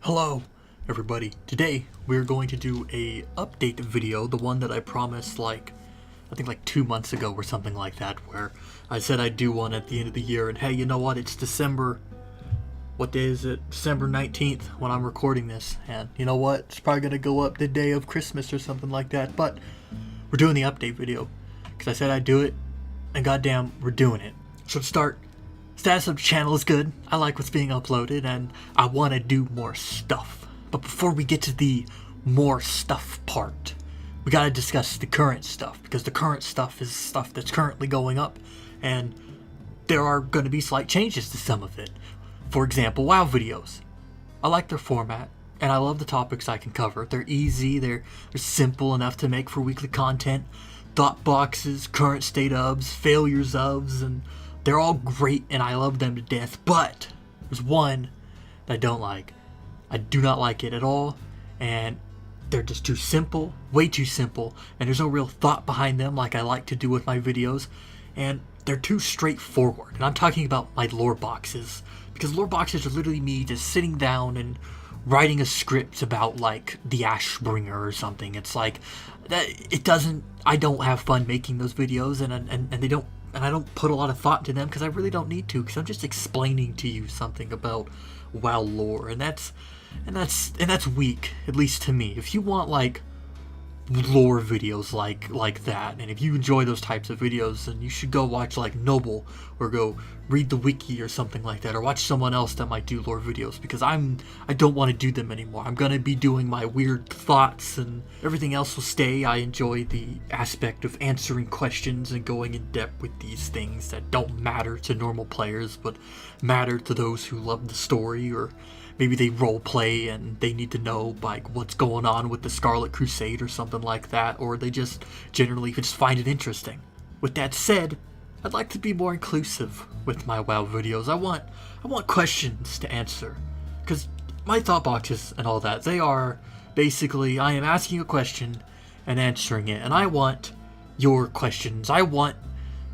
Hello everybody. Today we're going to do a update video, the one that I promised I think 2 months ago or something like that, where I said I'd do one at the end of the year, and hey, you know what, it's December, what day is it? December 19th when I'm recording this, and you know what, it's probably gonna go up the day of Christmas or something like that, but we're doing the update video, because I said I'd do it, and goddamn, we're doing it. So to start, status of the channel is good. I like what's being uploaded, and I want to do more stuff. But before we get to the more stuff part, we got to discuss the current stuff, because the current stuff is stuff that's currently going up, and there are going to be slight changes to some of it. For example, WoW videos. I like their format, and I love the topics I can cover. They're easy, they're simple enough to make for weekly content. Thought boxes, current state ofs, failures ofs, and they're all great, and I love them to death, but there's one that I don't like. I do not like it at all, and they're just too simple, way too simple, and there's no real thought behind them like I like to do with my videos, and they're too straightforward. And I'm talking about my lore boxes, because lore boxes are literally me just sitting down and writing a script about the Ashbringer or something. It's like that. I don't have fun making those videos, and they don't. And I don't put a lot of thought into them because I really don't need to, because I'm just explaining to you something about WoW lore, and that's weak, at least to me. If you want lore videos like that, and if you enjoy those types of videos, then you should go watch Noble, or go read the wiki or something like that, or watch someone else that might do lore videos, because I don't want to do them anymore. I'm gonna be doing my weird thoughts, and everything else will stay. I enjoy the aspect of answering questions and going in depth with these things that don't matter to normal players, but matter to those who love the story, or maybe they role play and they need to know what's going on with the Scarlet Crusade or something like that, or they just generally just find it interesting. With that said, I'd like to be more inclusive with my WoW videos. I want questions to answer, because my thought boxes and all that, they are basically, I am asking a question and answering it, and I want your questions. I want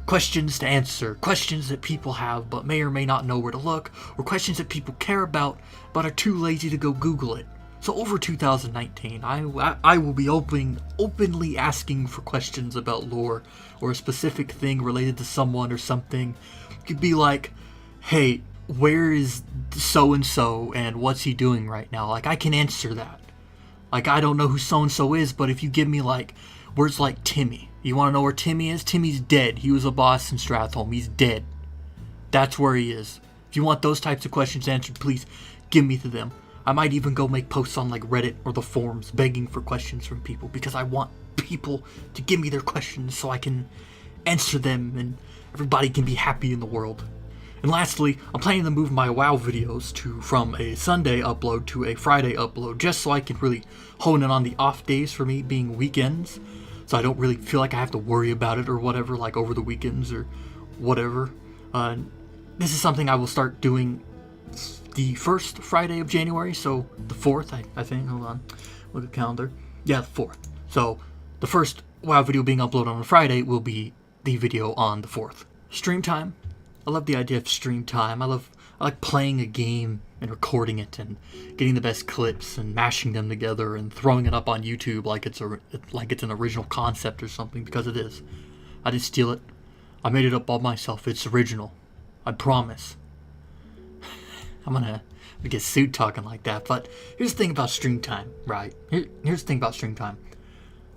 questions to answer, questions that people have but may or may not know where to look, or questions that people care about but are too lazy to go Google it. So over 2019, I will be openly asking for questions about lore, or a specific thing related to someone or something. It could be like, hey, where is so-and-so and what's he doing right now? I can answer that. I don't know who so-and-so is, but if you give me words like Timmy. You want to know where Timmy is? Timmy's dead. He was a boss in Stratholme. He's dead. That's where he is. If you want those types of questions answered, please give me to them. I might even go make posts on Reddit or the forums begging for questions from people, because I want people to give me their questions so I can answer them and everybody can be happy in the world. And lastly, I'm planning to move my WoW videos from a Sunday upload to a Friday upload, just so I can really hone in on the off days for me being weekends, so I don't really feel like I have to worry about it or whatever, over the weekends or whatever. This is something I will start doing the first Friday of January, so the 4th, I think. Hold on, look at the calendar. Yeah, the 4th. So the first WoW video being uploaded on a Friday will be the video on the 4th. Stream time. I love the idea of stream time. I like playing a game and recording it and getting the best clips and mashing them together and throwing it up on YouTube like it's an original concept or something, because it is. I didn't steal it. I made it up all myself. It's original. I promise. I'm gonna get sued talking like that, but here's the thing about stream time, right? Here's the thing about stream time.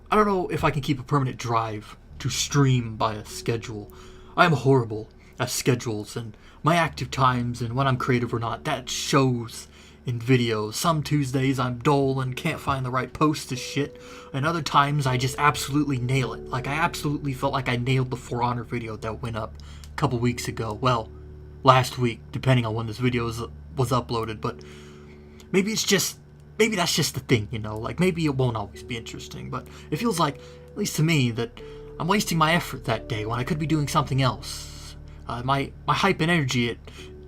I don't know if I can keep a permanent drive to stream by a schedule. I'm horrible at schedules and my active times and when I'm creative or not. That shows in videos. Some Tuesdays I'm dull and can't find the right post to shit, and other times I just absolutely nail it. I absolutely felt like I nailed the For Honor video that went up a couple weeks ago. Well, last week, depending on when this video was uploaded, but maybe that's just the thing, maybe it won't always be interesting, but it feels like, at least to me, that I'm wasting my effort that day when I could be doing something else. My hype and energy, it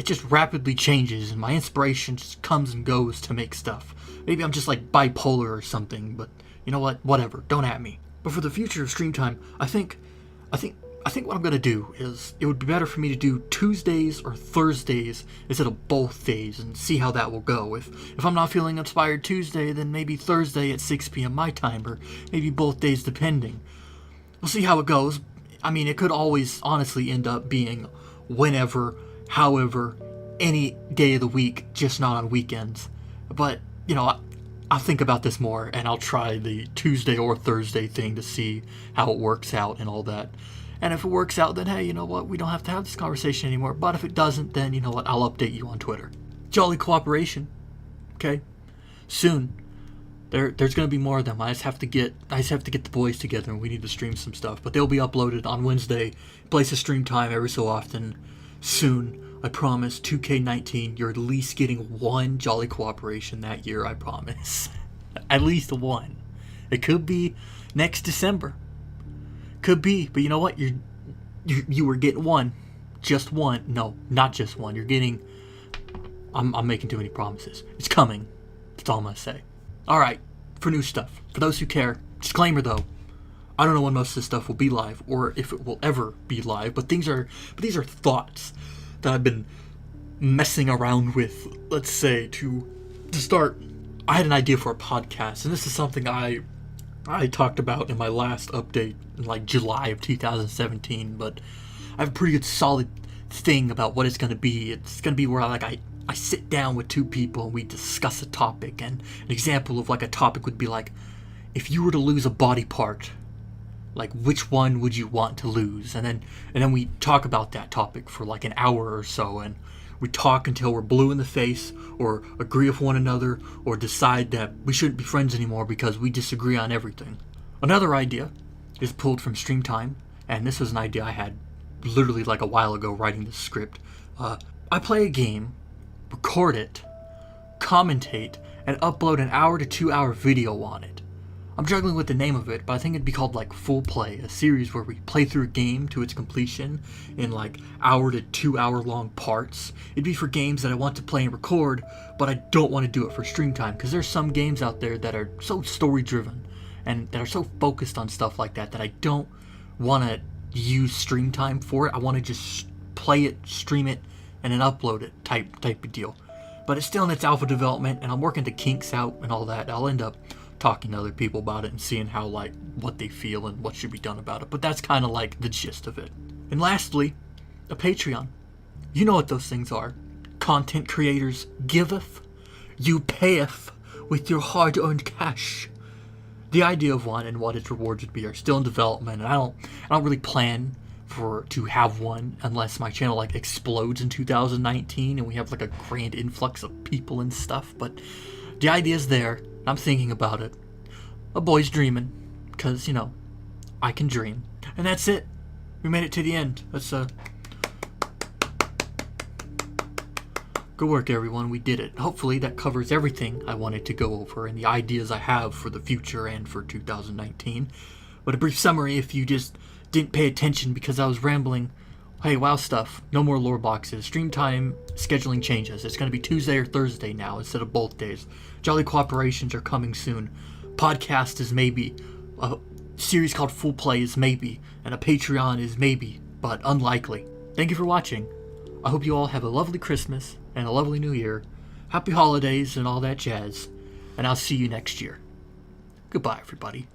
just rapidly changes, and my inspiration just comes and goes to make stuff. Maybe I'm just bipolar or something, but you know what, whatever, don't at me. But for the future of stream time, I think I think what I'm going to do is it would be better for me to do Tuesdays or Thursdays instead of both days and see how that will go. If I'm not feeling inspired Tuesday, then maybe Thursday at 6 p.m. my time, or maybe both days depending. We'll see how it goes. I mean, it could always honestly end up being whenever, however, any day of the week, just not on weekends. But, you know, I'll think about this more, and I'll try the Tuesday or Thursday thing to see how it works out and all that. And if it works out, then hey, you know what? We don't have to have this conversation anymore. But if it doesn't, then you know what? I'll update you on Twitter. Jolly cooperation. Okay? Soon. There's going to be more of them. I just have to get the boys together, and we need to stream some stuff. But they'll be uploaded on Wednesday. Place a stream time every so often. Soon. I promise. 2K19. You're at least getting one Jolly cooperation that year. I promise. At least one. It could be next December. Could be, but you know what? You were getting one, just one. No, not just one. You're getting. I'm making too many promises. It's coming. That's all I'm gonna say. All right, for new stuff. For those who care, disclaimer though. I don't know when most of this stuff will be live, or if it will ever be live. But these are thoughts that I've been messing around with. Let's say to start. I had an idea for a podcast, and this is something I talked about in my last update in like July of 2017, but I have a pretty good solid thing about what it's going to be. It's going to be where I sit down with two people and we discuss a topic, and an example of like a topic would be like, if you were to lose a body part, like which one would you want to lose? And then we talk about that topic for like an hour or so, and we talk until we're blue in the face, or agree with one another, or decide that we shouldn't be friends anymore because we disagree on everything. Another idea is pulled from Stream Time, and this was an idea I had literally like a while ago writing this script. I play a game, record it, commentate, and upload an hour to 2 hour video on it. I'm juggling with the name of it, but I think it'd be called like Full Play, a series where we play through a game to its completion in like hour to 2 hour long parts. It'd be for games that I want to play and record, but I don't want to do it for stream time, because there's some games out there that are so story driven and that are so focused on stuff like that I don't want to use stream time for it. I want to just play it, stream it, and then upload it type of deal. But it's still in its alpha development, and I'm working the kinks out and all that. I'll end up talking to other people about it and seeing how, like, what they feel and what should be done about it. But that's kind of like the gist of it. And lastly, a Patreon. You know what those things are. Content creators giveth, you payeth with your hard-earned cash. The idea of one and what its rewards would be are still in development, and I don't really plan to have one unless my channel like explodes in 2019 and we have like a grand influx of people and stuff. But the idea's there. I'm thinking about it. A boy's dreaming, because, you know, I can dream. And that's it. We made it to the end. Let's, good work, everyone. We did it. Hopefully that covers everything I wanted to go over and the ideas I have for the future and for 2019. But a brief summary, if you just didn't pay attention because I was rambling. Hey, WoW stuff. No more lore boxes. Stream time scheduling changes. It's going to be Tuesday or Thursday now instead of both days. Jolly cooperations are coming soon. Podcast is maybe. A series called Full Play is maybe. And a Patreon is maybe, but unlikely. Thank you for watching. I hope you all have a lovely Christmas and a lovely New Year. Happy holidays and all that jazz. And I'll see you next year. Goodbye, everybody.